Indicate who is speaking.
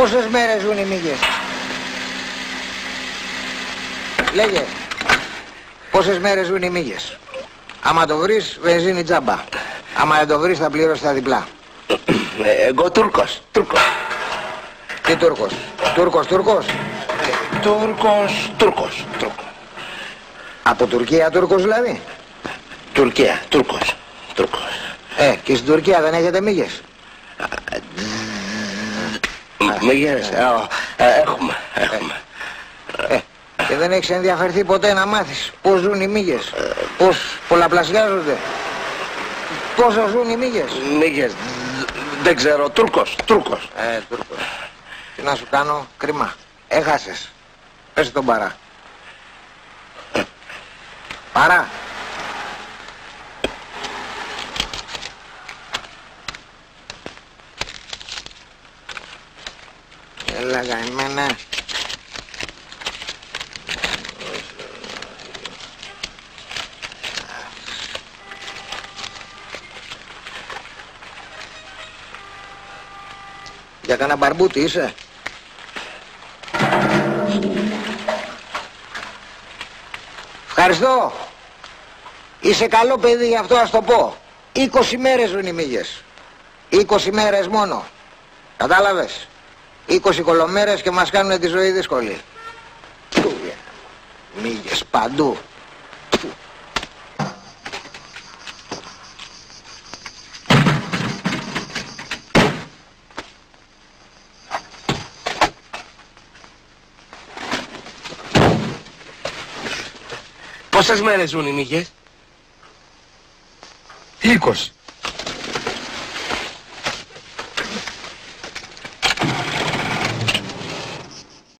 Speaker 1: Πόσες μέρες ζουν οι μύγες? Λέγε. Πόσες μέρες ζουν οι μύγες? Άμα το βρεις, βενζίνη τζάμπα. Άμα δεν το βρεις, θα πληρώσεις τα διπλά.
Speaker 2: Εγώ Τούρκος.
Speaker 1: Τι Τούρκος? Τούρκος.
Speaker 2: Τούρκος.
Speaker 1: Από Τουρκία Τούρκος δηλαδή?
Speaker 2: Τουρκία, Τούρκος.
Speaker 1: Και στην Τουρκία δεν έχετε μύγες?
Speaker 2: Μύγες, έχουμε.
Speaker 1: Και δεν έχεις ενδιαφερθεί ποτέ να μάθεις πώς ζουν οι μύγες? Πώς πολλαπλασιάζονται? Πόσο ζουν οι μύγες?
Speaker 2: Μύγες, δεν ξέρω, Τούρκος.
Speaker 1: Τούρκος. Τι να σου κάνω, κρίμα. Έχασες. Πες τον Παρά. Παρά. Έλα καημένα. Για κανένα μπαρμπούτι είσαι? Ευχαριστώ. Είσαι καλό παιδί, γι' αυτό ας το πω. 20 μέρες ζουν οι μύγες. 20 μέρες μόνο. Κατάλαβες? 20 κολομέρες και μας κάνουν τη ζωή δύσκολη. Μύγες παντού.
Speaker 2: Πόσες μέρες ζουν οι μύγες?
Speaker 3: 20.